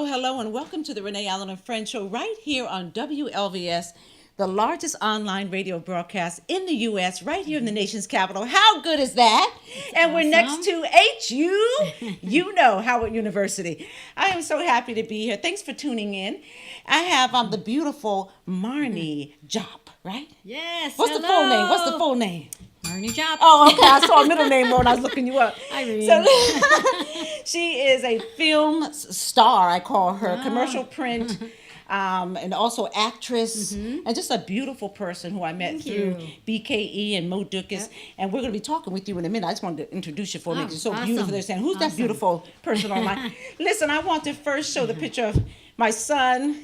Hello, and welcome to the Renee Allen and Friends Show right here on WLVS, the largest online radio broadcast in the U.S., right here in the nation's capital. How good is that? And awesome. We're next to HU, Howard University. I am so happy to be here. Thanks for tuning in. I have the beautiful Marnie Jop, right? Yes. What's the full name? What's the full name? Marnie Jop. Oh, okay. I saw a middle name when I was looking you up. Irene. So, she is a film star, I call her, commercial print, and also actress, and just a beautiful person who I met through BKE and Mo Dukas. Yep. And we're going to be talking with you in a minute. I just wanted to introduce you for me. It's so beautiful. They're saying, who's that beautiful person online? Listen, I want to first show the picture of my son,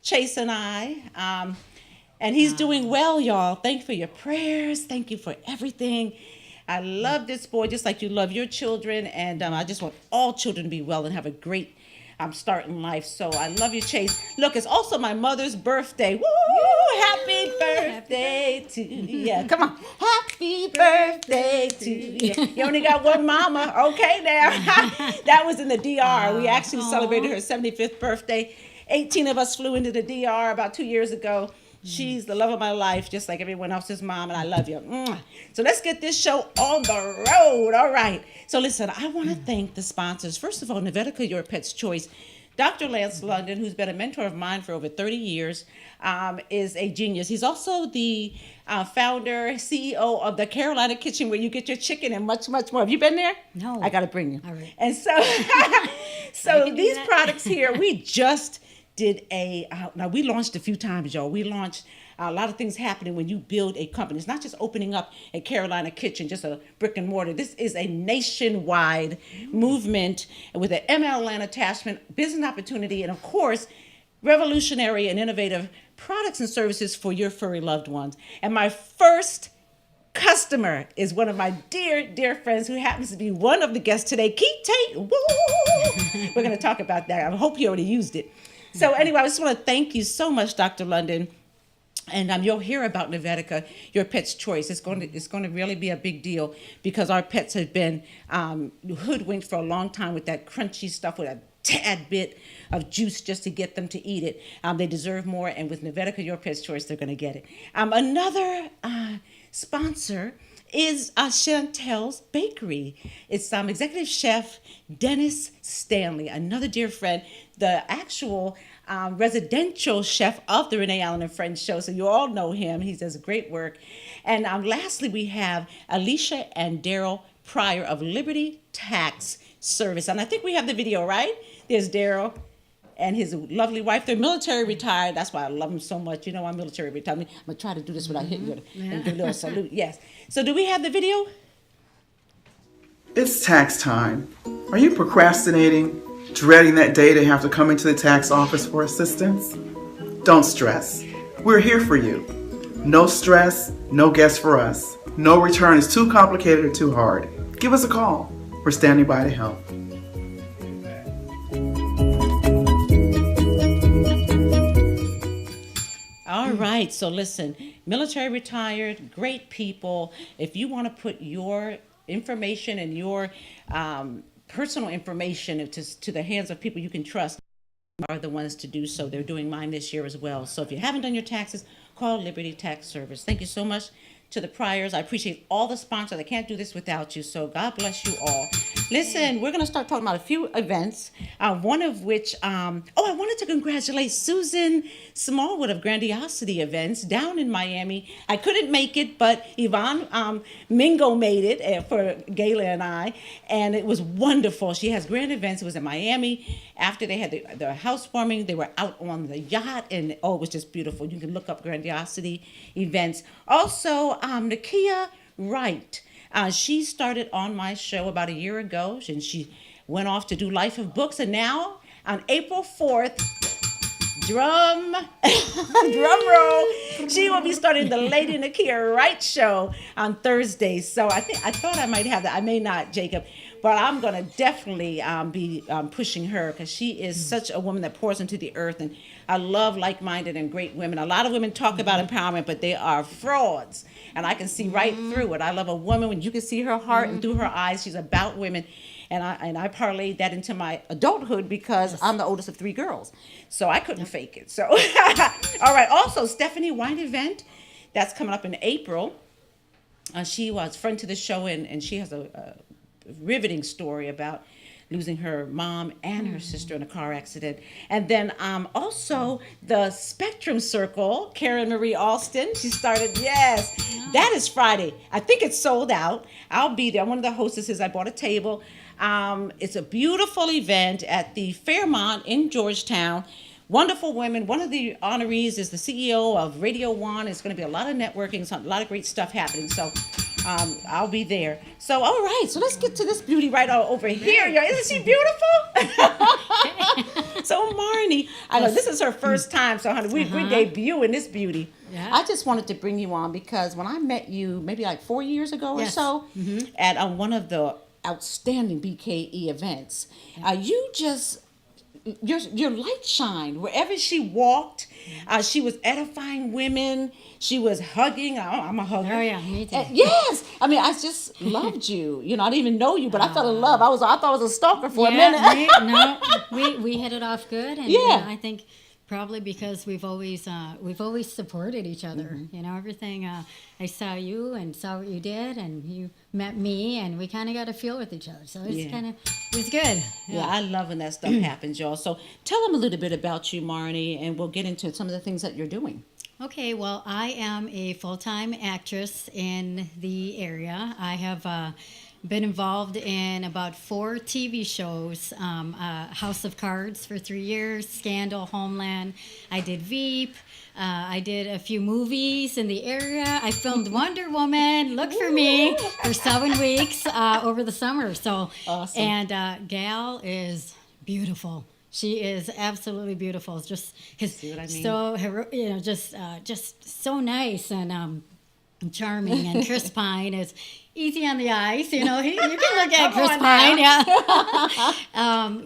Chase, and I. And he's doing well, y'all. Thank you for your prayers. Thank you for everything. I love this boy just like you love your children. And I just want all children to be well and have a great start in life. So I love you, Chase. Look, it's also my mother's birthday. Woo! Happy birthday to you. Yeah, come on. Happy birthday to you. You only got one mama. Okay, now. That was in the DR. We actually celebrated her 75th birthday. 18 of us flew into the DR about 2 years ago. She's the love of my life, just like everyone else's mom, and I love you. So let's get this show on the road. All right. So listen, I want to thank the sponsors. First of all, Novetica, Your Pet's Choice. Dr. Lance London, who's been a mentor of mine for over 30 years, is a genius. He's also the founder, CEO of the Carolina Kitchen, where you get your chicken and much, much more. Have you been there? No. I got to bring you. All right. And so these products here, we just did now we launched a few times, y'all. We launched a lot of things happening when you build a company. It's not just opening up a Carolina Kitchen, just a brick and mortar. This is a nationwide movement with an MLN attachment, business opportunity, and of course, revolutionary and innovative products and services for your furry loved ones. And my first customer is one of my dear, dear friends who happens to be one of the guests today, Keith Tate. Woo! We're going to talk about that. I hope you already used it. So anyway, I just want to thank you so much, Dr. London. And you'll hear about Novetica, Your Pet's Choice. It's going to really be a big deal because our pets have been hoodwinked for a long time with that crunchy stuff with a tad bit of juice just to get them to eat it. They deserve more, and with Novetica, Your Pet's Choice, they're going to get it. Another sponsor is Chantel's Bakery. It's executive chef Dennis Stanley, another dear friend, the actual residential chef of the Renee Allen and Friends show. So you all know him. He does great work. And lastly, we have Alicia and Daryl Pryor of Liberty Tax Service. And I think we have the video, right? There's Daryl and his lovely wife. They're military retired. That's why I love them so much. You know, I'm military retired. I'm going to try to do this without hitting you and do a little salute. Yes. So do we have the video? It's tax time. Are you procrastinating, dreading that day to have to come into the tax office for assistance? Don't stress. We're here for you. No stress, no guess for us. No return is too complicated or too hard. Give us a call. We're standing by to help. All right, so listen, military retired, great people. If you want to put your information and your personal information to the hands of people you can trust, are the ones to do so. They're doing mine this year as well. So if you haven't done your taxes, call Liberty Tax Service. Thank you so much to the Pryors. I appreciate all the sponsors. I can't do this without you, so God bless you all. Listen, we're going to start talking about a few events, one of which, I wanted to congratulate Susan Smallwood of Grandiosity Events down in Miami. I couldn't make it, but Yvonne Mingo made it for Gayla and I, and it was wonderful. She has grand events. It was in Miami. After they had the housewarming, they were out on the yacht, and it was just beautiful. You can look up Grandiosity Events. Also, Nakia Wright. She started on my show about a year ago, and she went off to do Life of Books. And now, on April 4th, drum roll, she will be starting the Lady Nakia Wright show on Thursday. So I thought I might have that. I may not, Jacob. but I'm gonna definitely be pushing her because she is such a woman that pours into the earth, and I love like-minded and great women. A lot of women talk about empowerment, but they are frauds, and I can see right through it. I love a woman when you can see her heart and through her eyes. She's about women. And I parlayed that into my adulthood because I'm the oldest of 3 girls. So I couldn't fake it. So, all right. Also, Stephanie Wine event, that's coming up in April. She was friend to the show, and she has a riveting story about losing her mom and her sister in a car accident. And then also the Spectrum Circle, Karen Marie Alston. She started, yes, that is Friday. I think it's sold out. I'll be there. I'm one of the hostesses. I bought a table. It's a beautiful event at the Fairmont in Georgetown. Wonderful women. One of the honorees is the CEO of Radio One. It's going to be a lot of networking, so a lot of great stuff happening. So I'll be there. So, all right. So let's get to this beauty right over here. Isn't she beautiful? So, Marnie, I know this is her first time. So, honey, we're debuting this beauty. Yeah. I just wanted to bring you on because when I met you maybe like 4 years ago or so at one of the outstanding BKE events, you just... Your light shined wherever she walked. She was edifying women. She was hugging. I'm a hugger. Oh yeah, me too. Yes, I mean I just loved you. You know, I didn't even know you, but I fell in love. I thought I was a stalker for a minute. We hit it off good, and I think probably because we've always supported each other. You know, everything. I saw you and saw what you did, and you met me, and we kind of got a feel with each other. So it was good. Yeah, I love when that stuff happens, y'all. So tell them a little bit about you, Marnie, and we'll get into some of the things that you're doing. Okay, well, I am a full-time actress in the area. I have been involved in about 4 TV shows, House of Cards for 3 years, Scandal, Homeland. I did Veep. I did a few movies in the area. I filmed Wonder Woman, Look for Me, for 7 weeks over the summer. So, awesome. And Gal is beautiful. She is absolutely beautiful. It's just so just so nice and charming. And Chris Pine is easy on the eyes, you know. You can look at Chris Pine,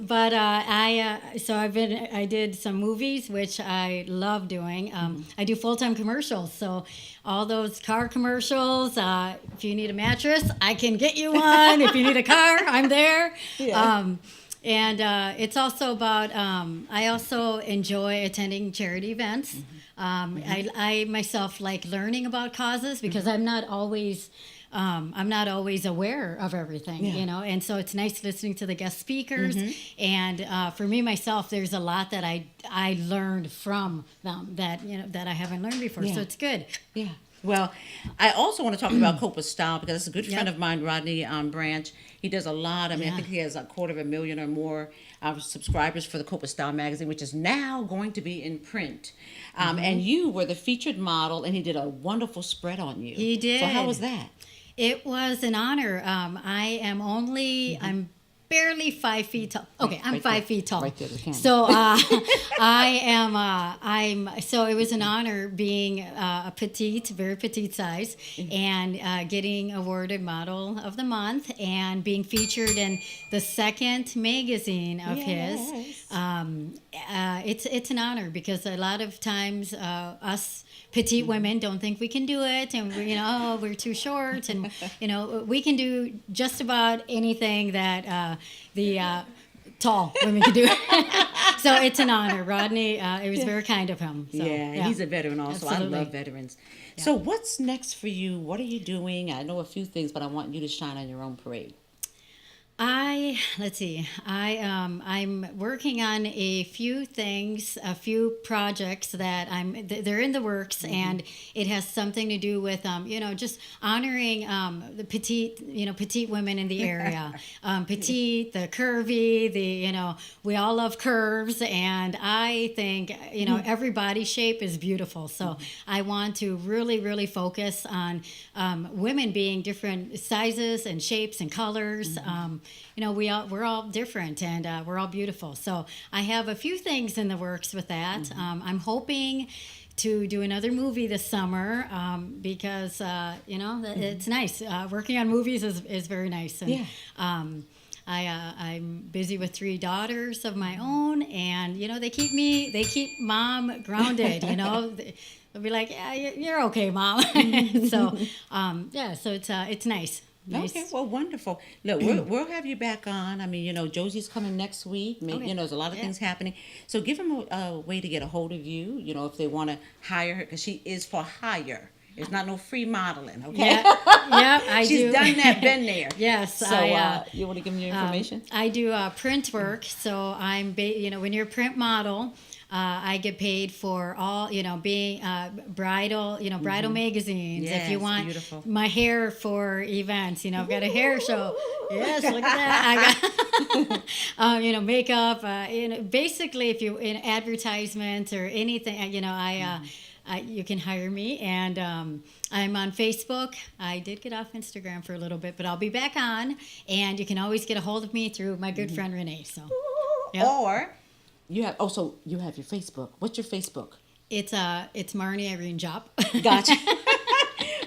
but I did some movies, which I love doing. I do full-time commercials, so all those car commercials. If you need a mattress, I can get you one. If you need a car, I'm there. Yeah. And it's also about, I also enjoy attending charity events. I myself like learning about causes because I'm not always aware of everything, you know, and so it's nice listening to the guest speakers. And for me, myself, there's a lot that I learned from them that I haven't learned before. So it's good. Yeah. Well, I also want to talk about Copa Style because it's a good friend of mine, Rodney Branch. He does a lot. I mean, I think he has 250,000 or more subscribers for the Copa Style magazine, which is now going to be in print. And you were the featured model, and he did a wonderful spread on you. He did. So how was that? It was an honor. I'm barely 5 feet tall. Okay, I'm 5 feet tall. Right there, the camera. So so it was an honor being a very petite size, and getting awarded Model of the Month and being featured in the second magazine of his. It's an honor because a lot of times us petite women don't think we can do it, and we're too short, and we can do just about anything that the tall women can do. So it's an honor, Rodney. It was very kind of him. So, he's a veteron also. Absolutely. I love veterans. Yeah. So what's next for you? What are you doing? I know a few things, but I want you to shine on your own parade. Let's see. I'm working on a few things, a few projects that they're in the works, and it has something to do with, just honoring the petite women in the area. Petite, the curvy, we all love curves, and I think, every body shape is beautiful. So I want to really, really focus on women being different sizes and shapes and colors. We're all different, and we're all beautiful. So I have a few things in the works with that. I'm hoping to do another movie this summer because it's nice. Working on movies is very nice. And, I'm busy with 3 daughters of my own, and they keep mom grounded. They'll be like, yeah, you're okay, mom. So so it's nice. Okay, well, wonderful. Look, we'll have you back on. I mean, Josie's coming next week. There's a lot of things happening. So give them a way to get a hold of you, if they want to hire her, because she is for hire. It's not no free modeling, okay? Yeah, I do. She's done that, been there. Yes. So you want to give them your information? I do print work. So I'm, when you're a print model, I get paid for all, being bridal, bridal magazines. Yes, if you want beautiful. my hair for events, I've got a hair show. Yes, look at that. I got, makeup. Basically, if you in advertisements or anything, you can hire me, and I'm on Facebook. I did get off Instagram for a little bit, but I'll be back on, and you can always get a hold of me through my good friend Renee. So, yep. Or you have you have your Facebook. What's your Facebook? It's Marnie Irene Job. Gotcha.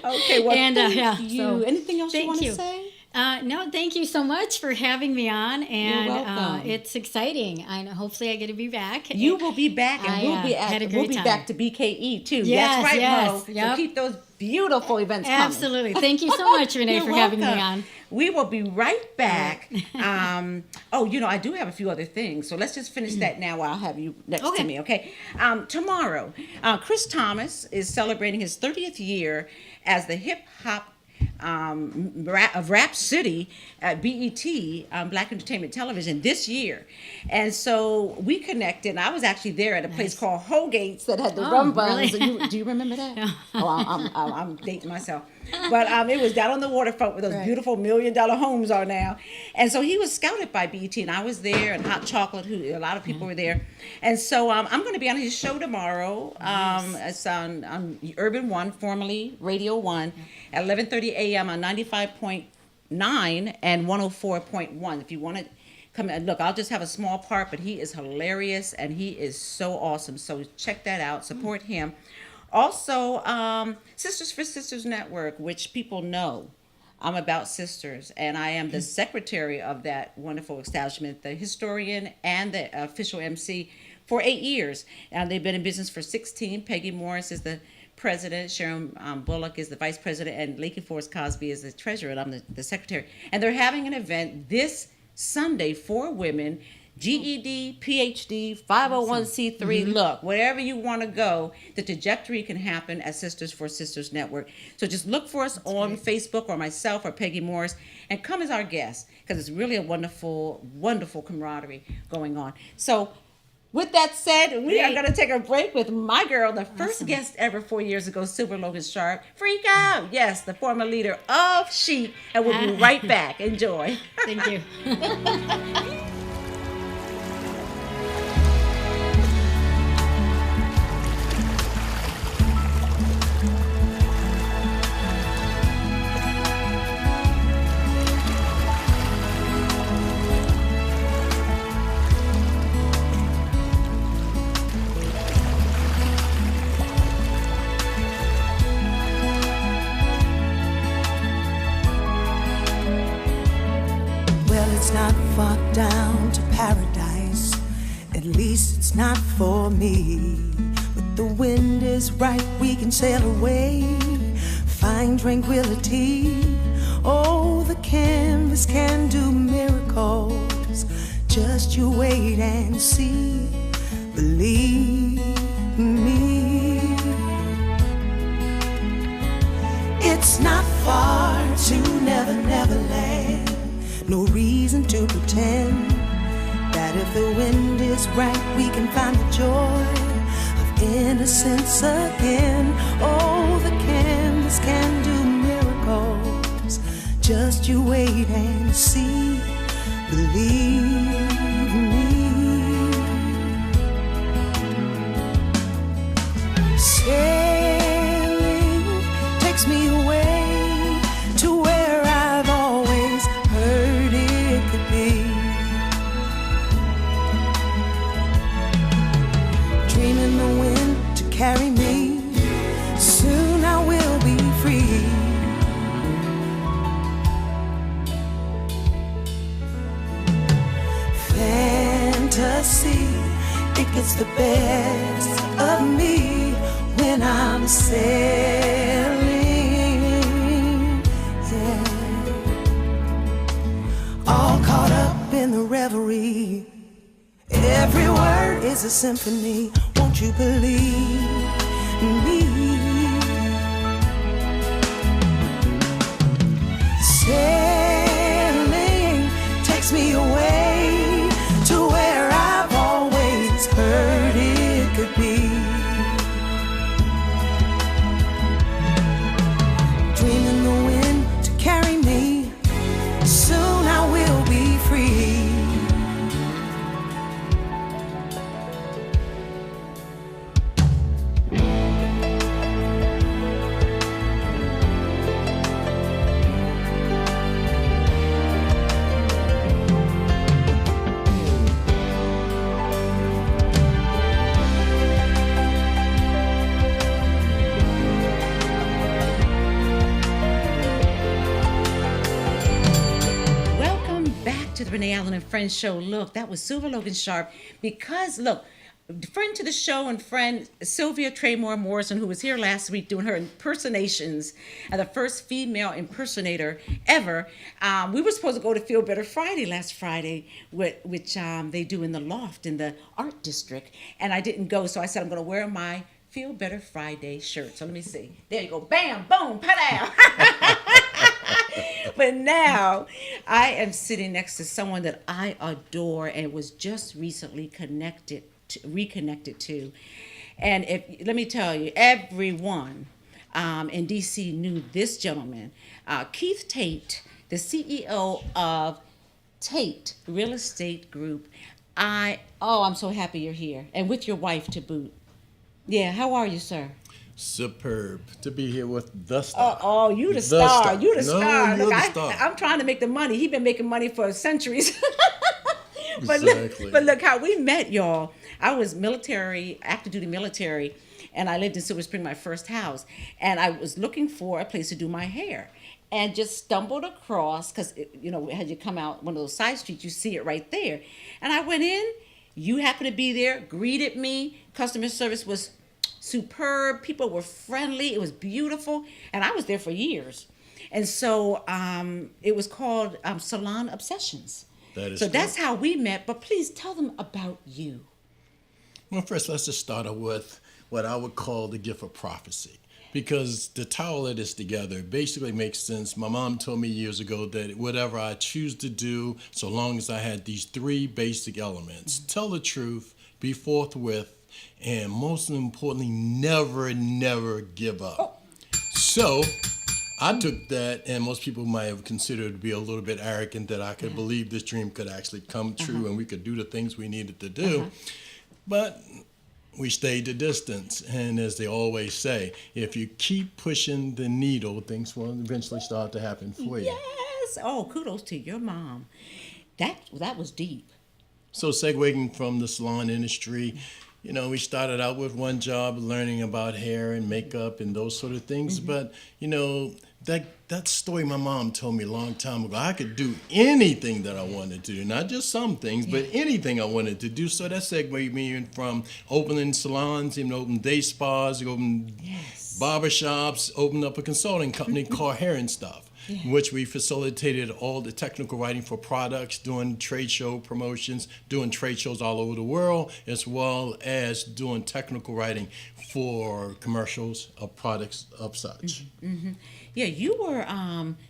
Okay. Well, and thank you. So, Anything else you want to say? No, thank you so much for having me on, and You're welcome. it's exciting. Hopefully I get to be back. You will be back, and we'll be back to BKE too. Yes, that's right, yes, Mo. yep. So keep those beautiful events coming. Absolutely. Thank you so much, Renee, for having me on. We will be right back. I do have a few other things, so let's just finish that now while I have you next to me, okay? Tomorrow, Chris Thomas is celebrating his 30th year as the hip-hop of Rap City at BET, Black Entertainment Television, this year. And so we connected, and I was actually there at a place called Holgate's that had the rum buns. Really? Do you remember that? No. I'm dating myself. But it was down on the waterfront where those beautiful $1 million homes are now. And so he was scouted by BET, and I was there, and Hot Chocolate, a lot of people were there. And so I'm going to be on his show tomorrow. It's on Urban One, formerly Radio One, at 11:30 a.m. on 95.9 and 104.1. If you want to come in, look, I'll just have a small part, but he is hilarious, and he is so awesome. So check that out. Support him. Also, Sisters for Sisters Network, which people know I'm about sisters, and I am the secretary of that wonderful establishment, the historian and the official MC for 8 years. And they've been in business for 16. Peggy Morris is the president, Sharon Bullock is the vice president, and Lakey Forrest Cosby is the treasurer, and I'm the secretary. And they're having an event this Sunday for women, GED, PhD, 501c3, look, wherever you want to go, the trajectory can happen at Sisters for Sisters Network. So just look for us on Facebook, or myself or Peggy Morris, and come as our guest, because it's really a wonderful, wonderful camaraderie going on. So with that said, we are going to take a break with my girl, the first guest ever 4 years ago, Silver Logan Sharp. Freak out! Yes, the former leader of Chic, and we'll be right back. Enjoy. Thank you. It's not far down to paradise, at least it's not for me. But the wind is right, we can sail away, find tranquility. Oh, the canvas can do miracles, just you wait and see, believe me. It's not far to Never, Never Land. No reason to pretend that if the wind is right, we can find the joy of innocence again. Oh, the canvas can do miracles, just you wait and see, believe me. Sailing takes me away to where I've always heard it could be. Dreaming the wind to carry me, soon I will be free. gets the best of me when I'm sailing, yeah. All caught up in the reverie. Every word is a symphony. Won't you believe me? Sailing takes me away to where I've always heard it could be. Dreaming the wind to carry me. Soon I will be free. To the Renee Allen and Friends show. Look, that was Silver Logan Sharp, because look, friend to the show and friend Sylvia Traymore Morrison, who was here last week doing her impersonations, the first female impersonator ever. We were supposed to go to Feel Better Friday last Friday, which they do in the Loft in the Art District, and I didn't go, so I said I'm going to wear my Feel Better Friday shirt. So let me see. There you go. Bam, boom, pa-dow. But now I am sitting next to someone that I adore and was just recently reconnected to. And let me tell you, everyone in DC knew this gentleman, Keith Tate, the CEO of Tate Real Estate Group. I'm so happy you're here, and with your wife to boot. Yeah, how are you, sir? Superb to be here with the star. You the star. You the No, star. you're Look, the star. I'm trying to make the money. He's been making money for centuries. Exactly. But look how we met, y'all. I was active duty military, and I lived in Silver Spring, my first house. And I was looking for a place to do my hair, and just stumbled across, because, as you come out one of those side streets, you see it right there. And I went in. You happened to be there, greeted me. Customer service was superb. People were friendly. It was beautiful. And I was there for years. And so it was called Salon Obsessions. That's how we met. But please tell them about you. Well, first, let's just start off with what I would call the gift of prophecy. Because to tie all of this together basically makes sense. My mom told me years ago that whatever I choose to do, so long as I had these three basic elements, tell the truth, be forthwith, and most importantly, never give up. Oh. So I took that, and most people might have considered it to be a little bit arrogant that I could believe this dream could actually come true and we could do the things we needed to do. But we stayed the distance. And as they always say, if you keep pushing the needle, things will eventually start to happen for you. Yes. Oh, kudos to your mom. That was deep. So segueing from the salon industry, we started out with one job, learning about hair and makeup and those sort of things. But, that story my mom told me a long time ago, I could do anything that I wanted to do, not just some things, but anything I wanted to do. So that segued me from opening salons, opening day spas, opening barbershops, opened up a consulting company called Hair and Stuff. In which we facilitated all the technical writing for products, doing trade show promotions, doing trade shows all over the world, as well as doing technical writing for commercials of products of such. Yeah, you were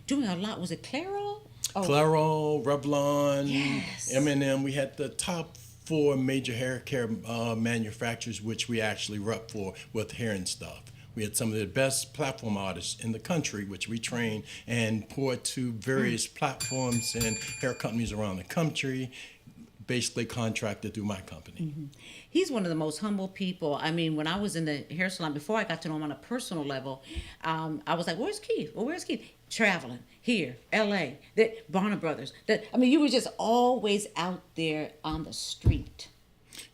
doing a lot. Was it Clairol? Clairol, Revlon, Yes. M&M. We had the top 4 major hair care manufacturers, which we actually rep for with Hair and Stuff. We had some of the best platform artists in the country, which we trained and poured to various platforms and hair companies around the country, basically contracted through my company. He's one of the most humble people. I mean, when I was in the hair salon, before I got to know him on a personal level, I was like, where's Keith? Well, where's Keith? Traveling here, L.A., Barner Brothers. You were just always out there on the street.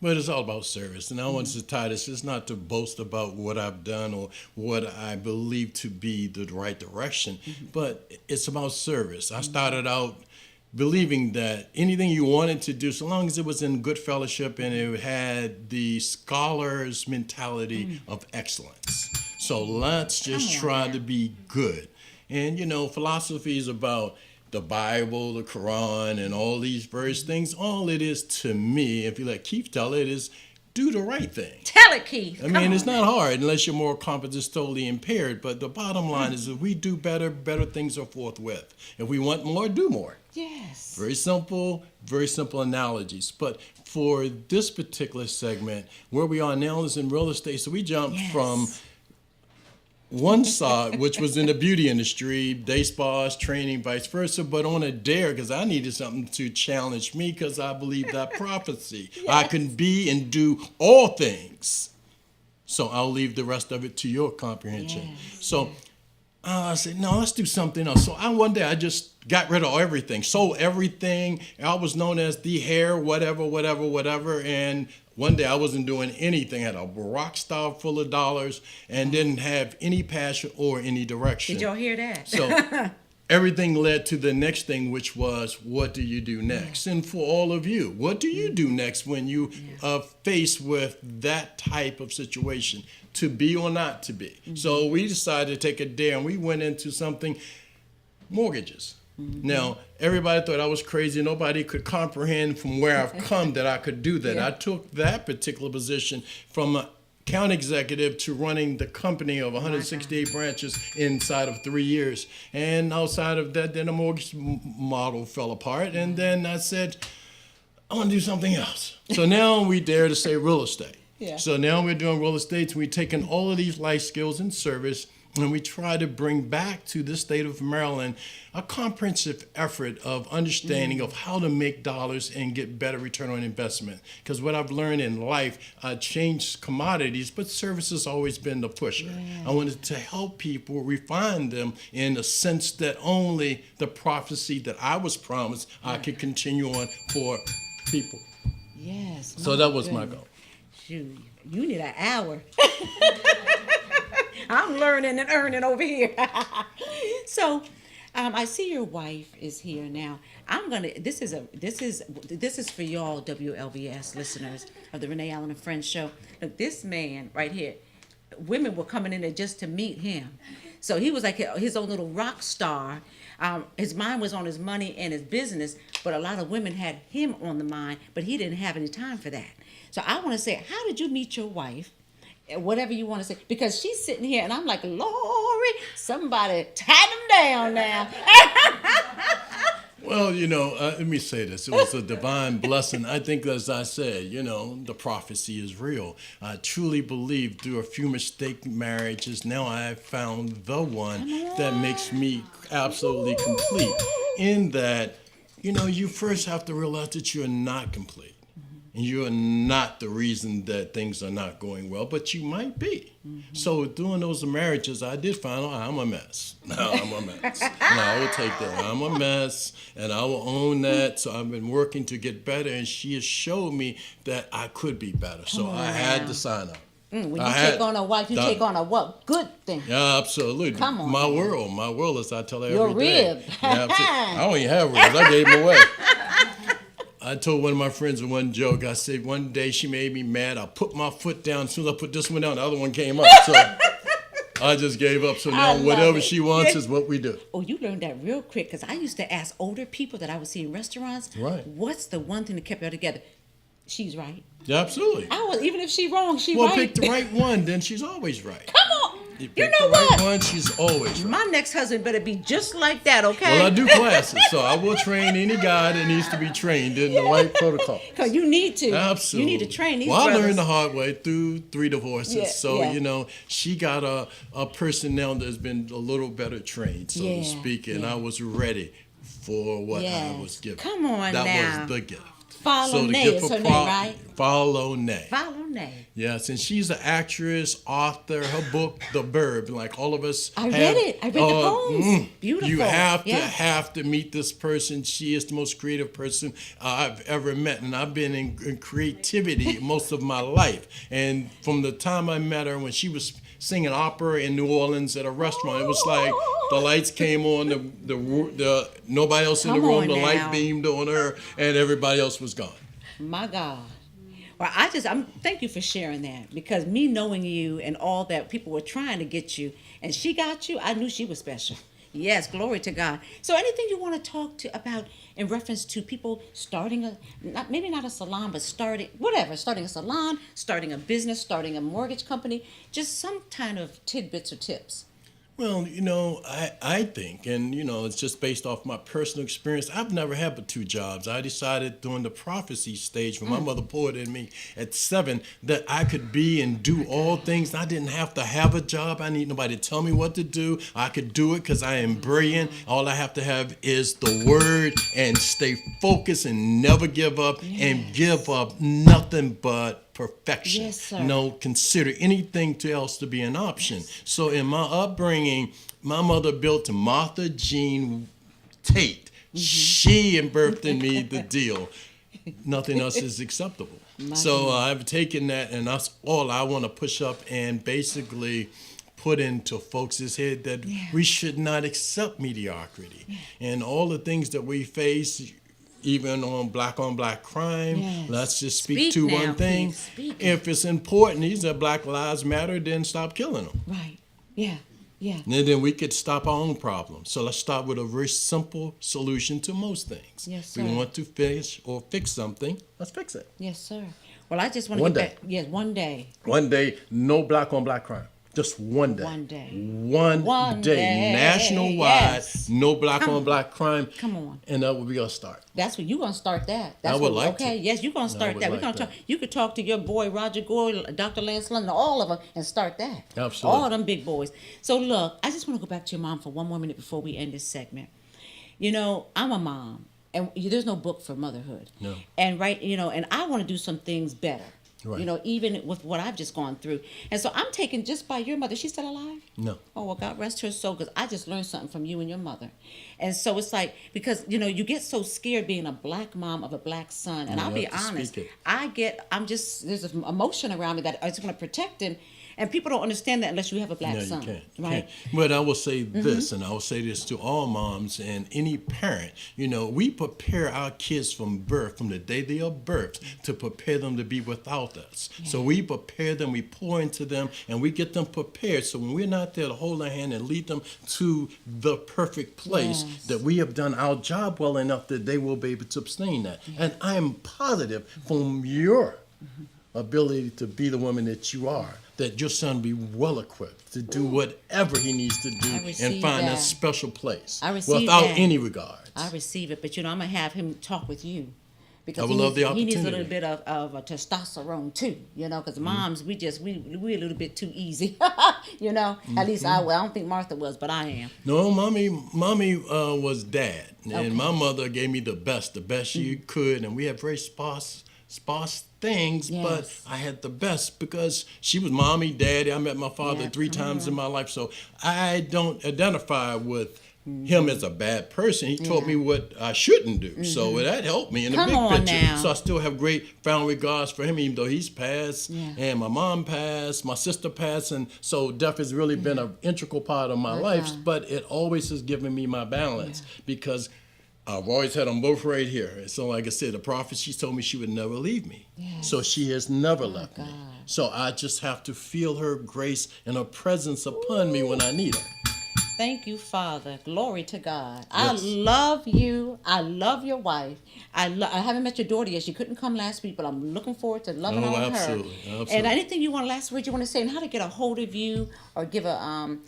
But it's all about service. And I want to tie this, it's not to boast about what I've done or what I believe to be the right direction, but it's about service. I started out believing that anything you wanted to do, so long as it was in good fellowship and it had the scholar's mentality of excellence. So let's just try to be good. And, philosophy is about the Bible, the Quran, and all these various things. All it is to me, if you let Keith tell it, is do the right thing. Tell it, Keith. I mean, it's not hard unless your moral compass is totally impaired. But the bottom line is if we do better, better things are forthwith. If we want more, do more. Yes. Very simple analogies. But for this particular segment, where we are now is in real estate. So we jumped from one side, which was in the beauty industry, day spas, training, vice versa, but on a dare, because I needed something to challenge me, because I believe that prophecy. I can be and do all things. So I'll leave the rest of it to your comprehension. So I said, no, let's do something else. So one day I just got rid of everything, sold everything. I was known as the hair, whatever. And one day I wasn't doing anything. I had a rock star full of dollars and didn't have any passion or any direction. Did y'all hear that? So everything led to the next thing, which was, what do you do next? And for all of you, what do you do next when you are faced with that type of situation, to be or not to be? So we decided to take a dare, and we went into something, mortgages. Now, everybody thought I was crazy. Nobody could comprehend from where I've come that I could do that. I took that particular position from an account executive to running the company of 168 branches inside of 3 years. And outside of that, then the mortgage model fell apart. And then I said, I want to do something else. So now we dare to say real estate. So now we're doing real estate. We're taking all of these life skills and service, and we try to bring back to the state of Maryland a comprehensive effort of understanding of how to make dollars and get better return on investment. Because what I've learned in life, I changed commodities, but service has always been the pusher. I wanted to help people refine them in the sense that only the prophecy that I was promised I could continue on for people. Yes. So that was my goal. Shoot, you need an hour. I'm learning and earning over here. So, I see your wife is here now. This is for y'all WLVS listeners of the Renee Allen and Friends show. Look, this man right here, women were coming in there just to meet him. So he was like his own little rock star. His mind was on his money and his business, but a lot of women had him on the mind, but he didn't have any time for that. So I want to say, how did you meet your wife? Whatever you want to say, because she's sitting here and I'm like, Lori, somebody tie them down now. Well, let me say this. It was a divine blessing. I think, as I said, the prophecy is real. I truly believe through a few mistake marriages, now I have found the one that makes me absolutely complete. In that, you first have to realize that you're not complete. And you're not the reason that things are not going well, but you might be. So during those marriages, I did find out I'm a mess. No, I'm a mess. And I will take that. I'm a mess, and I will own that. So I've been working to get better, and she has showed me that I could be better. So I had to sign up. When you take on a wife, you take on a what? Good thing. Yeah, absolutely. Come on. My world, as I tell her Your every day. rib. Yeah, absolutely. I don't even have ribs. I gave them away. I told one of my friends in one joke, I said, one day she made me mad. I put my foot down. As soon as I put this one down, the other one came up. So I just gave up. So now whatever she wants is what we do. Oh, you learned that real quick, because I used to ask older people that I would see in restaurants, what's the one thing that kept y'all together? She's right. Yeah, absolutely. Even if she's wrong, she's right. right. Well, pick the right one, then she's always right. Come on. You know the right one, she's always right. My next husband better be just like that, okay? Well, I do classes, so I will train any guy that needs to be trained in the right protocol. Because you need to. Absolutely. You need to train these brothers. brothers. I learned the hard way through 3 divorces. So, she got a person now that's been a little better trained, so to speak, and I was ready for what I was given. Come on that now. That was the gift. Follow Nay is her name, right? Follow Nay. Follow Nay. Yes, and she's an actress, author. Her book, The Verb, like all of us. I read it. I read the poems. Beautiful. You have to meet this person. She is the most creative person I've ever met, and I've been in creativity most of my life. And from the time I met her, when she was singing opera in New Orleans at a restaurant. It was like the lights came on, the nobody else in the Come room, on the light now. beamed on her, and everybody else was gone. My God. Well, thank you for sharing that, because me knowing you and all that people were trying to get you, and she got you, I knew she was special. Yes, glory to God. So anything you want to talk about in reference to people starting maybe not a salon, but starting a salon, starting a business, starting a mortgage company, just some kind of tidbits or tips. Well, I think, and, it's just based off my personal experience. I've never had but 2 jobs. I decided during the prophecy stage, when my mother poured in me at 7, that I could be and do all things. I didn't have to have a job. I need nobody to tell me what to do. I could do it because I am brilliant. All I have to have is the word and stay focused and never give up and give up nothing but perfection. Yes, sir. No, consider anything else to be an option. So in my upbringing, my mother built Martha Jean Tate. She birthed in me the deal. Nothing else is acceptable. So I've taken that, and that's all I want to push up and basically put into folks' head, that we should not accept mediocrity. And all the things that we face, even on black crime. Yes. Let's just speak to now, one thing. please. Speak. If it's important, these are Black Lives Matter, then stop killing them. Right. Yeah. Yeah. And then we could stop our own problems. So let's start with a very simple solution to most things. Yes, If we sir. want to finish or fix something, let's fix it. Yes, sir. Well, I just want to One get day. back. Yes, one day. One day, no black on black crime. Just one day. One day. One day. day. Nationwide, Yes. no black on black crime. Come on. And that will be our start. That's what you're gonna start that. That's I would what, like okay. to. Yes, you're gonna I start would that. We're like gonna that. talk. You could talk to your boy Roger Gore, Dr. Lance London, all of them, and start that. Absolutely. All them big boys. So look, I just want to go back to your mom for one more minute before we end this segment. I'm a mom, and there's no book for motherhood. No. And and I want to do some things better. Right. Even with what I've just gone through. And so I'm taken just by your mother. She's still alive? No. Oh, well, God rest her soul, because I just learned something from you and your mother. And so it's like, because, you get so scared being a black mom of a black son. And You I'll be have to honest, speak it. there's an emotion around me that I just want to protect him. And people don't understand that unless you have a black No, son. you can't. Right? But I will say this, and I will say this to all moms and any parent. We prepare our kids from birth, from the day they are birthed, to prepare them to be without us. Yeah. So we prepare them, we pour into them, and we get them prepared. So when we're not there to hold their hand and lead them to the perfect place, that we have done our job well enough that they will be able to sustain that. Yeah. And I am positive from your ability to be the woman that you are, that your son will be well equipped to do whatever he needs to do and find that special place without any regards. I receive it, but I'm gonna have him talk with you, because I would love the he needs a opportunity. little bit of a testosterone too, because moms we're a little bit too easy, At least I don't think Martha was, but I am. No, mommy was dad, and my mother gave me the best she could, and we had very sparse things, but I had the best because she was mommy, daddy. I met my father 3 times in my life, so I don't identify with him as a bad person. He taught me what I shouldn't do, so that helped me in the big picture. Now. So I still have great found regards for him, even though he's passed, and my mom passed, my sister passed, and so death has really been an integral part of my life, but it always has given me my balance because I've always had them both right here. So like I said, the prophet, she told me she would never leave me. Yes. So she has never left me. So I just have to feel her grace and her presence upon me when I need her. Thank you, Father. Glory to God. Yes. I love you. I love your wife. I haven't met your daughter yet. She couldn't come last week, but I'm looking forward to loving on absolutely. her. Absolutely. And anything last word you want to say, and how to get a hold of you, or give a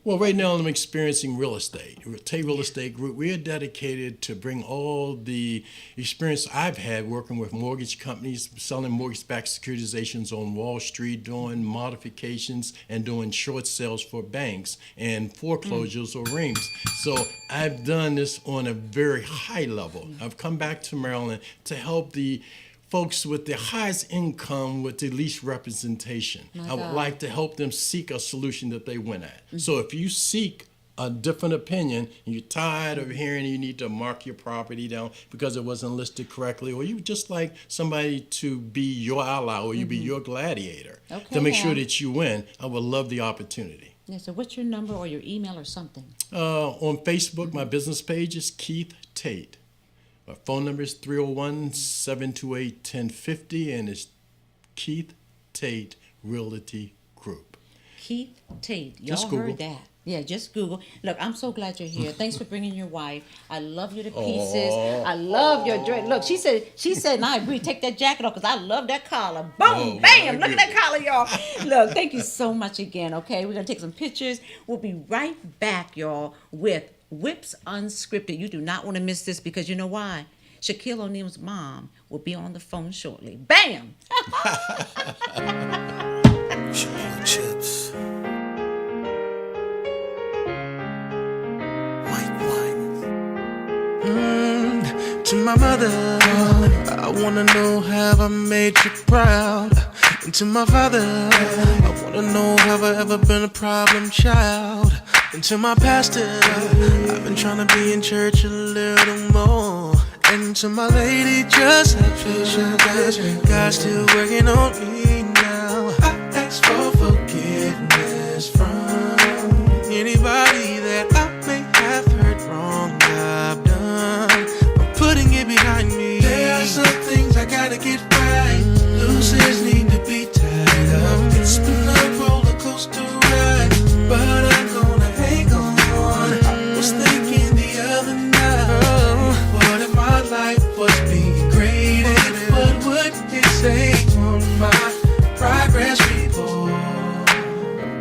Well, right now I'm experiencing real estate. Tate Real Estate Group, we are dedicated to bring all the experience I've had working with mortgage companies, selling mortgage-backed securitizations on Wall Street, doing modifications and doing short sales for banks and foreclosures or rings. So I've done this on a very high level. I've come back to Maryland to help the folks with the highest income with the least representation. I would like to help them seek a solution that they win at. So if you seek a different opinion, and you're tired of hearing you need to mark your property down because it wasn't listed correctly, or you just like somebody to be your ally or you be your gladiator, to make sure now. that you win. I would love the opportunity. Yeah, so what's your number or your email or something? On Facebook, my business page is Keith Tate. My phone number is 301-728-1050, and it's Keith Tate Realty Group. Keith Tate. Y'all Just Google. heard that. Yeah, just Google. Look, I'm so glad you're here. Thanks for bringing your wife. I love you to pieces. I love your dress. Look, she said, and I agree, take that jacket off because I love that collar. Boom, bam, look at that collar, y'all. Look, thank you so much again, okay? We're going to take some pictures. We'll be right back, y'all, with Whips Unscripted. You do not want to miss this because you know why? Shaquille O'Neal's mom will be on the phone shortly. Bam! Chips. To my mother, I wanna know have I made you proud. And to my father, I wanna know have I ever been a problem child. And to my pastor, I've been trying to be in church a little more. And to my lady, just have patience, God's still working on me now. I ask for forgiveness from anybody that I may have hurt wrong. I've done, I'm putting it behind me. There are some things I gotta get right. Loose ends need to be tied up. It's been a roller coaster ride, but I'm gonna hang on. I was thinking the other night, what if my life was being graded? What would it say on my progress report?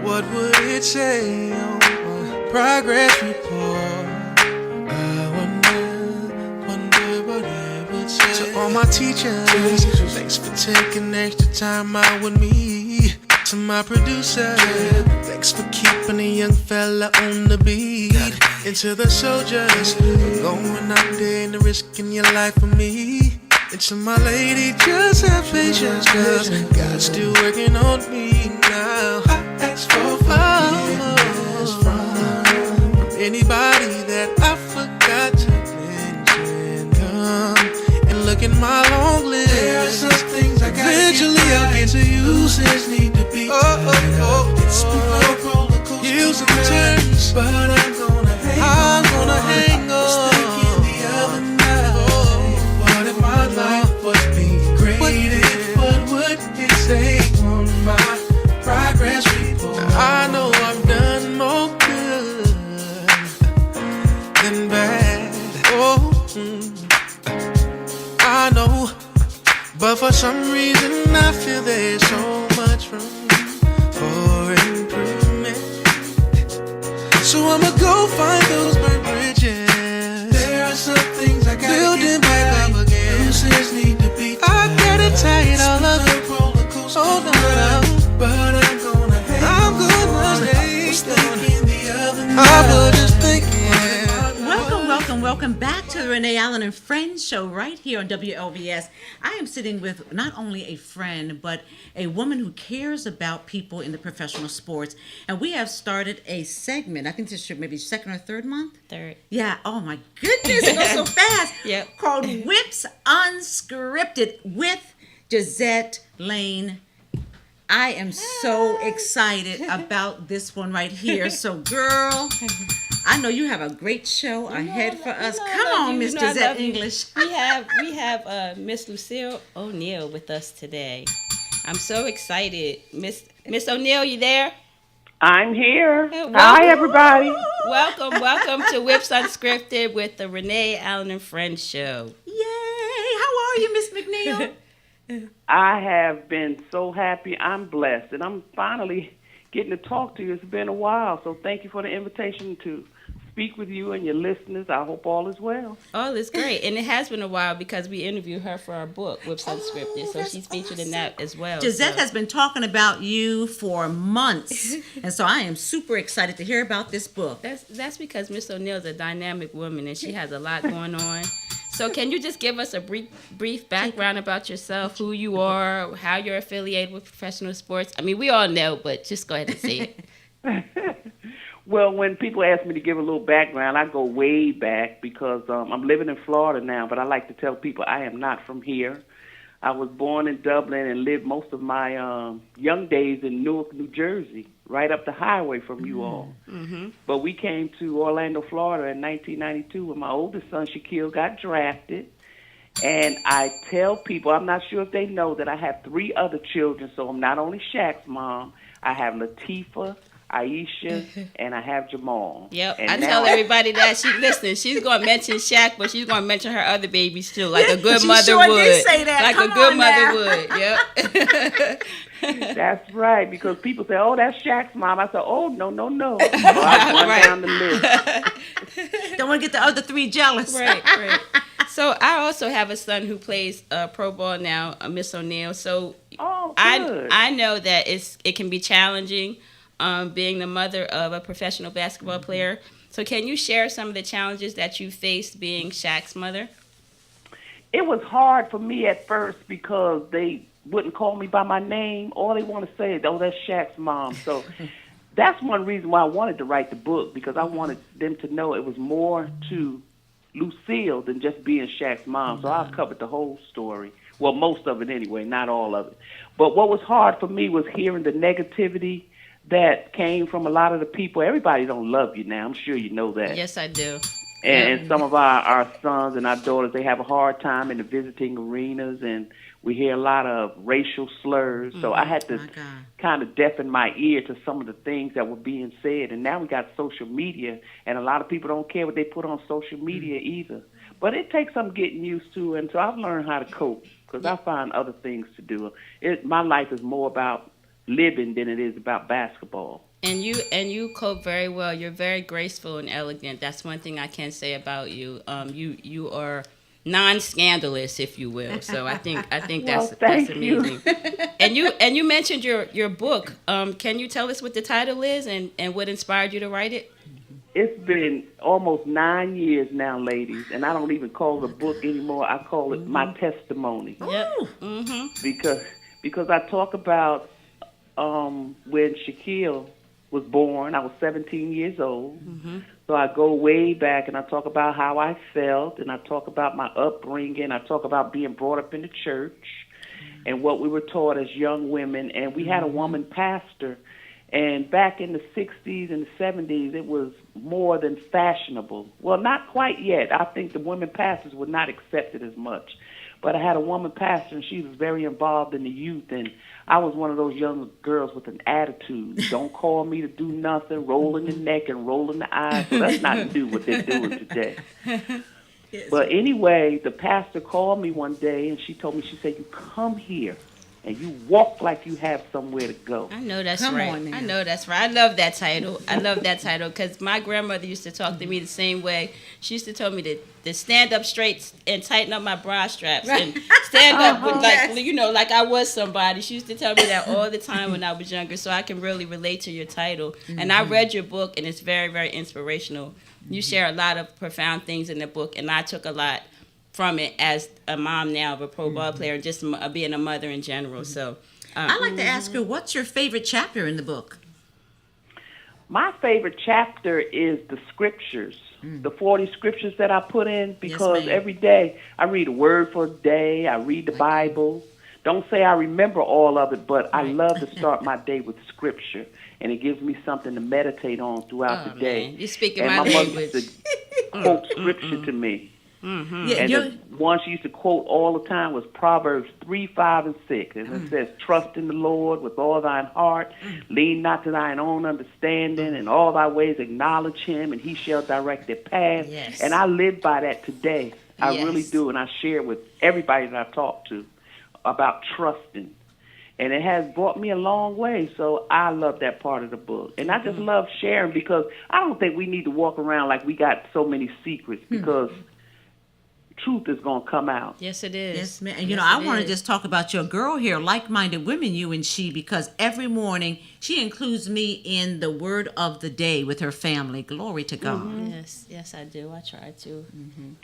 What would it say on my progress report? I wonder what it would say. To all my teachers, thanks for taking extra time out with me. To my producer, thanks for keeping a young fella on the beat. And to the soldiers, for going out there and risking your life for me. And to my lady, just have patience, cause God's still working on me now. I ask for forgiveness from anybody that I forgot to mention. Come and look at my long list. There are some things I gotta eventually get right. I'll get to you. Loose ends need to be tied up. It's been a roller coaster, hills and turns, but I'm gonna hang on. I was thinking the other night, what if my life was being graded? What would it say on my progress report? Now I know I've done more good than bad. Oh, I know, but for some reason I feel there's so much room for improvement. So I'ma go find those burnt bridges. There are some things I gotta building back up again. Loose ends need to be tied. I gotta tie it all up. Oh no, but I'm gonna hang on. I was thinking the other night. I was just thinking. Welcome back to the Renee Allen and Friends show right here on WLVS. I am sitting with not only a friend, but a woman who cares about people in the professional sports. And we have started a segment, I think this should maybe second or third month? Third. Yeah, oh my goodness, it goes so fast. Yep. Called Whips Unscripted with Gisette Lane. I am so excited about this one right here. So girl, I know you have a great show ahead for us. Come on, Miss Gisette English. We have Miss Lucille O'Neal with us today. I'm so excited. Miss O'Neal, you there? I'm here. Welcome. Hi, everybody. Welcome to Whips Unscripted with the Renee Allen and Friends show. Yay! How are you, Miss McNeil? I have been so happy. I'm blessed, and I'm finally getting to talk to you. It's been a while, so thank you for the invitation to speak with you and your listeners. I hope all is well. All is great, and it has been a while because we interviewed her for our book, Whips Unscripted, so she's featured in that as well. Gisette has been talking about you for months, and so I am super excited to hear about this book. That's because Miss O'Neal is a dynamic woman, and she has a lot going on. So can you just give us a brief background about yourself, who you are, how you're affiliated with professional sports? I mean, we all know, but just go ahead and say it. Well, when people ask me to give a little background, I go way back because I'm living in Florida now, but I like to tell people I am not from here. I was born in Dublin and lived most of my young days in Newark, New Jersey, right up the highway from you all. Mm-hmm. But we came to Orlando, Florida in 1992 when my oldest son, Shaquille, got drafted. And I tell people, I'm not sure if they know that I have 3 other children, so I'm not only Shaq's mom, I have Latifah, Aisha, and I have Jamal. Yep, and I now- tell everybody that she's going to mention Shaq, but she's going to mention her other babies too, like a good She mother sure would. did say that. Like Come a good on mother now. would. Yep. That's right, because people say, oh, that's Shaq's mom. I said, oh, no. So I run Right. down the list. Don't want to get the other 3 jealous. Right. So I also have a son who plays pro ball now, Miss O'Neill. So Oh, good. I know that it can be challenging being the mother of a professional basketball player. So can you share some of the challenges that you faced being Shaq's mother? It was hard for me at first because they wouldn't call me by my name. All they want to say is, oh, that's Shaq's mom. So that's one reason why I wanted to write the book, because I wanted them to know it was more to Lucille than just being Shaq's mom. So I covered the whole story. Well, most of it anyway, not all of it. But what was hard for me was hearing the negativity that came from a lot of the people. Everybody don't love you now. I'm sure you know that. Yes, I do. And some of our sons and our daughters, they have a hard time in the visiting arenas, and we hear a lot of racial slurs. So I had to kind of deafen my ear to some of the things that were being said. And now we got social media, and a lot of people don't care what they put on social media either. But it takes some getting used to, and so I've learned how to cope because I find other things to do. My life is more about living than it is about basketball. And you cope very well. You're very graceful and elegant. That's one thing I can say about you. You are non-scandalous, if you will. So I think Well, that's thank amazing. And you mentioned your book. Can you tell us what the title is and what inspired you to write it? It's been almost 9 years now, ladies, and I don't even call it a book anymore. I call it my testimony. Yep. Mm-hmm. Because I talk about when Shaquille was born. I was 17 years old. Mm-hmm. So I go way back, and I talk about how I felt, and I talk about my upbringing. I talk about being brought up in the church and what we were taught as young women. And we had a woman pastor. And back in the 60s and the 70s, it was more than fashionable. Well, not quite yet. I think the women pastors were not accepted as much. But I had a woman pastor, and she was very involved in the youth. And I was one of those young girls with an attitude. Don't call me to do nothing, rolling the neck and rolling the eyes. So that's not to do what they're doing today. But anyway, the pastor called me one day, and she told me, she said, you come here and you walk like you have somewhere to go. I know that's Come right. on now. I know that's right. I love that title. I love that title because my grandmother used to talk to me the same way. She used to tell me to stand up straight and tighten up my bra straps and stand up with like I was somebody. She used to tell me that all the time when I was younger, so I can really relate to your title. And I read your book, and it's very, very inspirational. You share a lot of profound things in the book, and I took a lot from it as a mom now of a pro ball player and just being a mother in general. So I'd like to ask her, what's your favorite chapter in the book? My favorite chapter is the scriptures, the 40 scriptures that I put in, because ma'am. every day I read a word for a day, I read the Bible. Don't say I remember all of it, but I love to start my day with scripture, and it gives me something to meditate on throughout the day. Man, you're speaking And my my mother language. used to quote scripture to me. Yeah, And the one she used to quote all the time was Proverbs 3, 5, and 6. And it says, trust in the Lord with all thine heart, lean not to thine own understanding, and all thy ways acknowledge him, and he shall direct their path. Yes. And I live by that today. I Yes. really do, and I share with everybody that I've talked to about trusting. And it has brought me a long way, so I love that part of the book. And I just love sharing, because I don't think we need to walk around like we got so many secrets, because truth is going to come out. Yes, it is. Yes, ma'am. And Yes, I it want to is. just talk about your girl here, like-minded women, you and she, because every morning she includes me in the word of the day with her family. Glory to God. Yes, I do. I try to.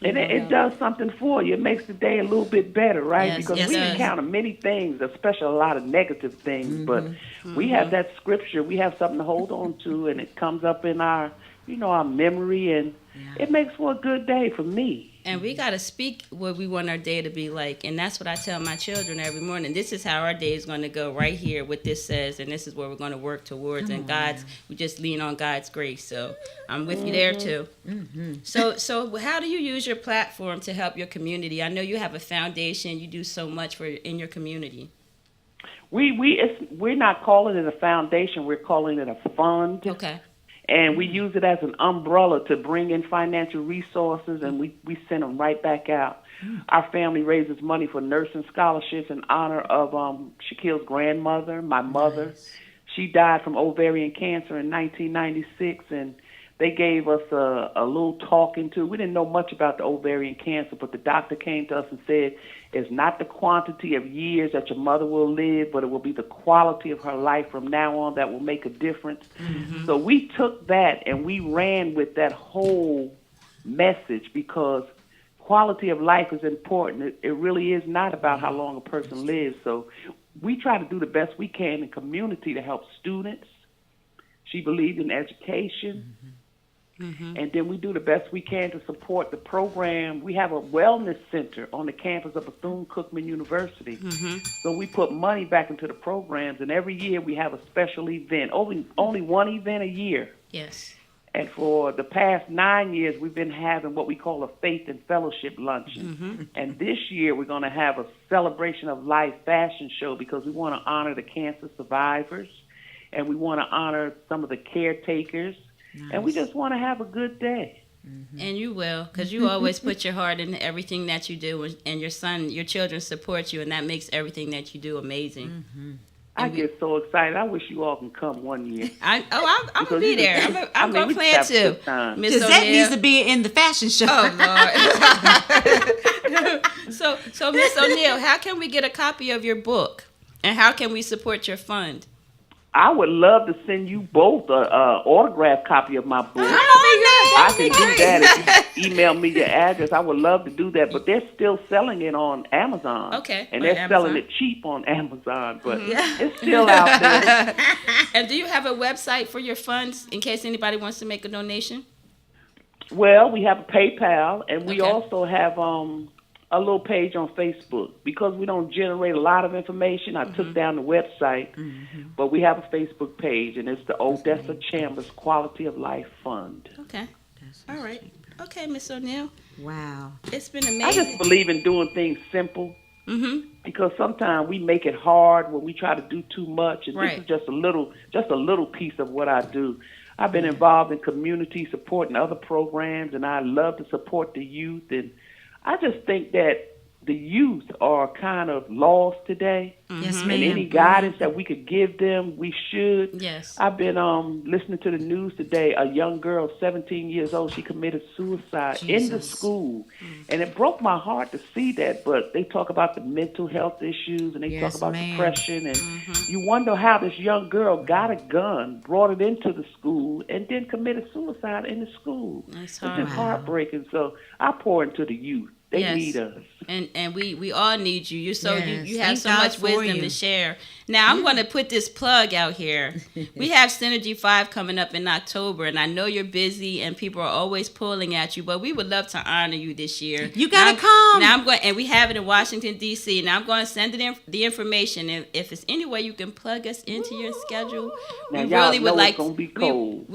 And it does something for you. It makes the day a little bit better, right? Yes, because yes, we it does. encounter many things, especially a lot of negative things, but we have that scripture. We have something to hold on to, and it comes up in our our memory, and it makes for a good day for me. And we got to speak what we want our day to be like. And that's what I tell my children every morning. This is how our day is going to go right here, what this says, and this is what we're going to work towards. And we just lean on God's grace. So I'm with you there, too. So how do you use your platform to help your community? I know you have a foundation. You do so much in your community. We're not calling it a foundation. We're calling it a fund. Okay. And we use it as an umbrella to bring in financial resources, and we send them right back out. Our family raises money for nursing scholarships in honor of Shaquille's grandmother, my mother. She died from ovarian cancer in 1996, and they gave us a little talking to. We didn't know much about the ovarian cancer, but the doctor came to us and said, it's not the quantity of years that your mother will live, but it will be the quality of her life from now on that will make a difference. So we took that and we ran with that whole message, because quality of life is important. It really is not about how long a person lives. So we try to do the best we can in community to help students. She believed in education. And then we do the best we can to support the program. We have a wellness center on the campus of Bethune-Cookman University. So we put money back into the programs, and every year we have a special event, only one event a year. Yes. And for the past 9 years, we've been having what we call a faith and fellowship luncheon. And this year we're going to have a celebration of life fashion show, because we want to honor the cancer survivors, and we want to honor some of the caretakers. And we just want to have a good day. And you will, because you always put your heart in everything that you do, and your children support you, and that makes everything that you do amazing. I get so excited. I wish you all can come one year. I'm going to be there. I'm going to plan to. Miss Gisette O'Neil needs to be in the fashion show. Oh, Lord. So Miss O'Neil, how can we get a copy of your book? And how can we support your fund? I would love to send you both an autographed copy of my book. I can do that if you email me your address. I would love to do that, but they're still selling it on Amazon. Okay. And they're selling it cheap on Amazon, but it's still out there. And do you have a website for your funds in case anybody wants to make a donation? Well, we have a PayPal, and we also have a little page on Facebook. Because we don't generate a lot of information, I took down the website, but we have a Facebook page, and it's the Odessa Chambers Quality of Life Fund. Okay. All right. Okay, Miss O'Neil. Wow. It's been amazing. I just believe in doing things simple, because sometimes we make it hard when we try to do too much, and this is just a little piece of what I do. I've been involved in community support and other programs, and I love to support the youth, and I just think that the youth are kind of lost today. Yes, And ma'am. any guidance that we could give them, we should. Yes. I've been listening to the news today. A young girl, 17 years old, she committed suicide in the school. And it broke my heart to see that. But they talk about the mental health issues, and they talk about depression. And you wonder how this young girl got a gun, brought it into the school, and then committed suicide in the school. That's It's just heartbreaking. So I pour into the youth. They need us. And we all need you. You you have Thank so God much for wisdom you. to share. Now I'm going to put this plug out here. We have Synergy 5 coming up in October, and I know you're busy and people are always pulling at you, but we would love to honor you this year. You gotta come. Now I'm going, and we have it in Washington D.C. Now I'm going to send it the information. If it's any way you can plug us into your schedule, Now, we y'all really would know like. it's gonna be cold.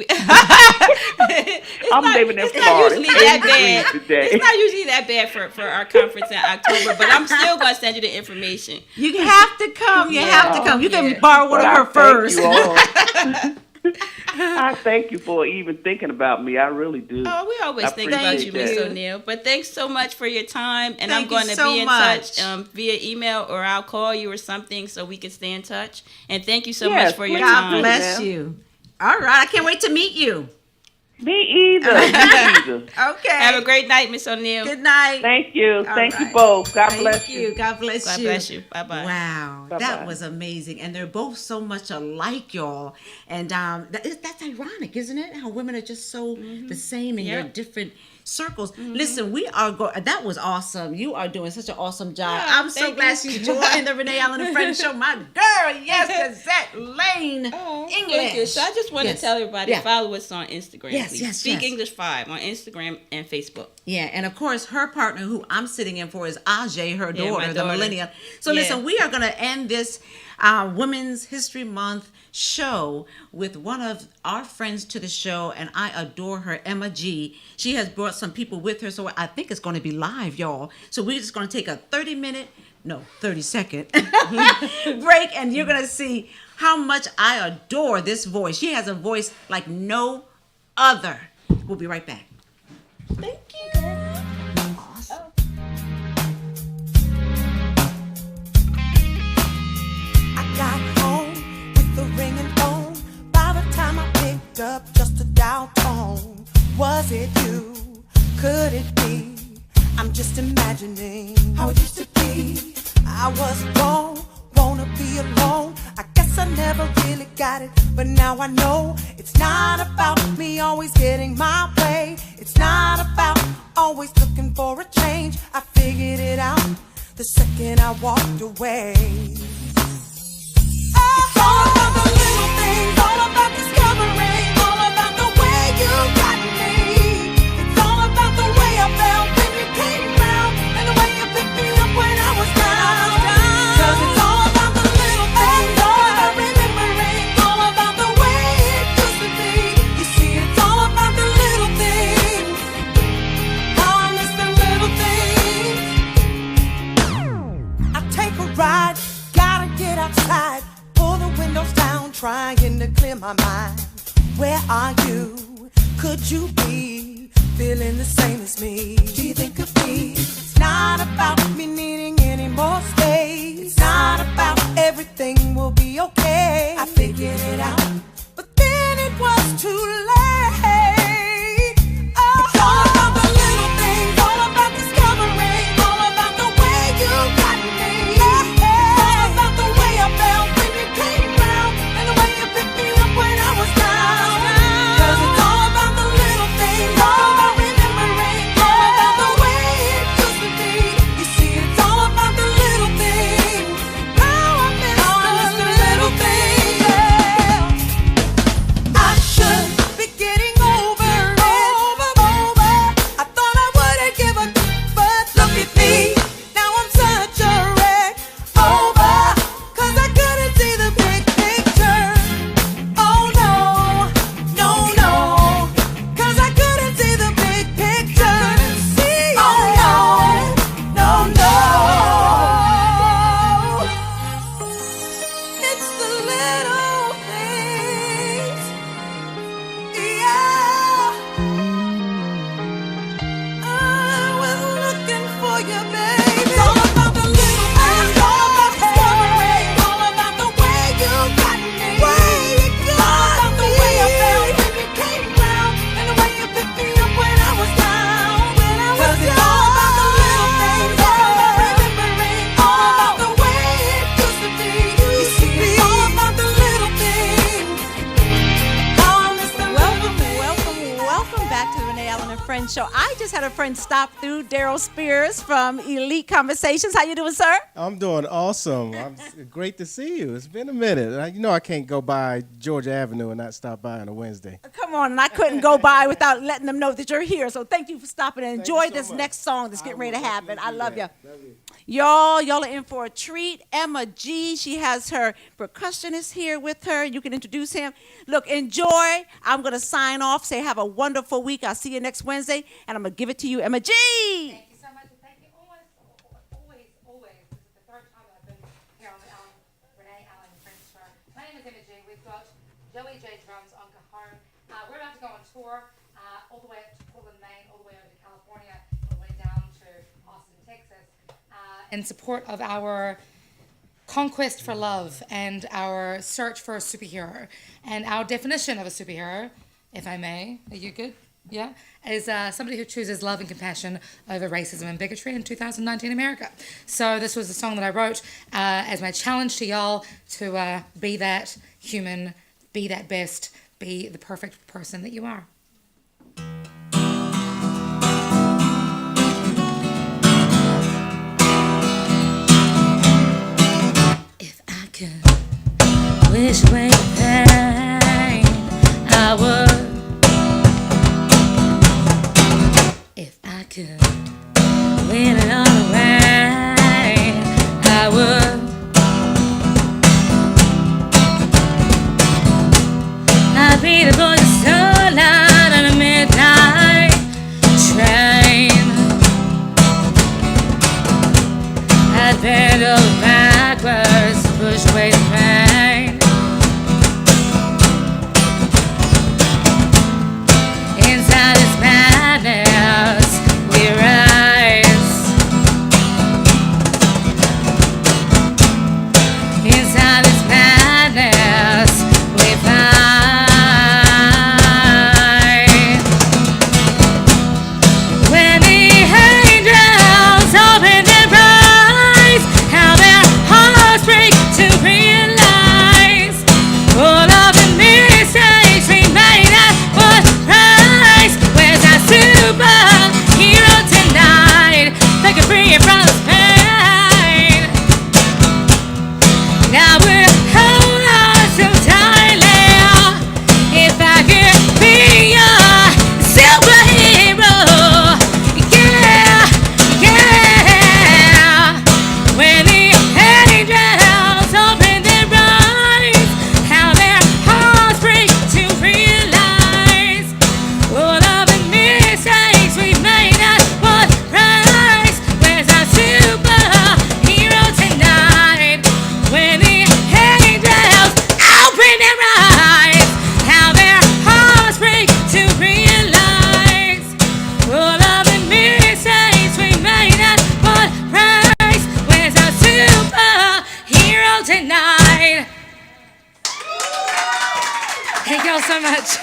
It's I'm not- living in it's not Florida. usually It's that 80 bad. degrees today. It's not usually that bad for our conference in October, but I'm still going to send you the information. You have to come. You have to come. You can Yeah. borrow one But of I her first. Thank you all. I thank you for even thinking about me. I really do. Oh, we always I think about you, appreciate Miss that. O'Neil. But thanks so much for your time, and Thank I'm going you to so be in much. touch via email, or I'll call you or something so we can stay in touch. And thank you so Yes, much for your please. God time. bless you. All right. I can't wait to meet you. Me either. Me either. Okay. Have a great night, Miss O'Neil. Good night. Thank you. Thank you right. both. God Thank bless you. God bless God you. bless you. Bye-bye. Wow, Bye-bye. that was amazing, and they're both so much alike, y'all. And that's ironic, isn't it? How women are just so the same in Yeah. your different circles. Listen, we are going. That was awesome. You are doing such an awesome job. Yeah, I'm so thank glad you. she joined the Renee Allen and Friends show. My girl, yes, Gazette Lane English. Thank you. So I just want to tell everybody, Yeah. follow us on Instagram. Yes, please. yes, Speak yes. English 5 on Instagram and Facebook. Yeah, and of course, her partner, who I'm sitting in for, is Ajay, her Yeah, my daughter, the daughter. millennial. So Yeah. listen, we are going to end this Women's History Month show with one of our friends to the show, and I adore her, Emma G. She has brought some people with her, so I think it's going to be live, y'all. So we're just going to take a 30-second break, and you're going to see how much I adore this voice. She has a voice like no other. We'll be right back. Thank you. Awesome. I got home with the ringing phone. By the time I picked up, just a dial tone. Was it you? Could it be? I'm just imagining how it used to be. I was wrong, wanna be alone. I guess I never really got it, but now I know it's not about me always getting my way. It's not about always looking for a change. I figured it out the second I walked away. It's all about the little things, all about discovering, all about the way you got me. It's all about the way I felt when you came round, and the way you picked me up when I was down. 'Cause it's all about the little things, all about remembering, all about the way it used to be. You see, it's all about the little things. Oh, I miss the little things. I take a ride, gotta get outside, pull the windows down, trying to clear my mind. Where are you? Could you be feeling the same as me? Do you think of me? It's not about me needing any more space. It's not about everything will be okay. I figured it out, but then it was too late. Oh, it's all about the little things, all about discovering, all about the way you got me. It's all about the way I felt when you came round, and the way you picked me up when I was down. 'Cause it's all about the little things, all about remembering, all about the way it used to be. You see, it's all about the little things. Oh, I miss the little things. Yeah. I should be getting over it. I thought I wouldn't give a but look at me. Now I'm such a wreck. Over, 'cause I couldn't see the big picture. Oh no, no, no, 'cause I couldn't see the big picture. Oh no, no, no. It's the little things. Yeah. I was looking for you, baby. It's all about the little things, all about discovering, all about the way you got me. All about the way I felt when you came round, and the way you picked me up when I was down. 'Cause it's all about the little things, all about remembering, all about the way it used to be. You see, it's all about the little things. Welcome back to the Renee Allen and Friends show. I just had a friend stop through, Daryl Spears from Elite Conversations. How you doing, sir? I'm doing awesome. Great to see you. It's been a minute. You know I can't go by Georgia Avenue and not stop by on a Wednesday. Come on, and I couldn't go by without letting them know that you're here. So thank you for stopping and Thank you enjoy so this much. next song that's getting ready to happen. I love you. Love you. Y'all are in for a treat. Emma G, she has her percussionist here with her. You can introduce him. Look, enjoy. I'm going to sign off, say have a wonderful week. I'll see you next Wednesday, and I'm going to give it to you, Emma G. Thank you so much. And thank you always. This is the third time I've been here on the Renee Allen and Friends show. My name is Emma G. We've got Joey J. Drums on cajon. We're about to go on tour all the way up to Portland, Maine, all the way over to California, all the way down to Austin, Texas, in support of our conquest for love and our search for a superhero. And our definition of a superhero, if I may, are you good? Yeah, is somebody who chooses love and compassion over racism and bigotry in 2019 America. So this was a song that I wrote as my challenge to y'all to be that human, be that best, be the perfect person that you are. Leaning on the way, I would. I'd be the boy that's so loud on a midnight train. I'd bend over backwards to push away the pain. Inside this madness we rise. Inside this madness we fight. When the angels open their eyes, how their hearts break to realize all of the mistakes we made at what price. Where's our superhero tonight that can free you from this pain? Now we'll hold on so tightly. If I could be your superhero, yeah, yeah. When the angels open their eyes, how their hearts break to realize all of the mistakes we made at what price. Where's our superhero tonight? When the angels open their eyes, how their hearts break to realize all of the mistakes we made at what price. Where's our superhero tonight? Thank y'all so much.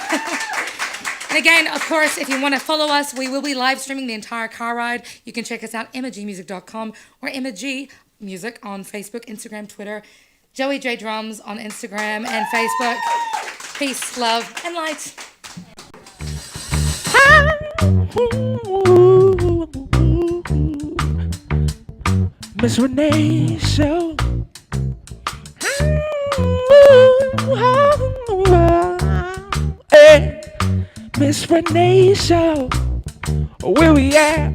And again, of course, if you want to follow us, we will be live streaming the entire car ride. You can check us out, emagmusic.com or Emma G Music on Facebook, Instagram, Twitter. Joey J Drums on Instagram and Facebook. Peace, love, and light. Miss Renee Show. Hey, Miss Renee Show. Where we at?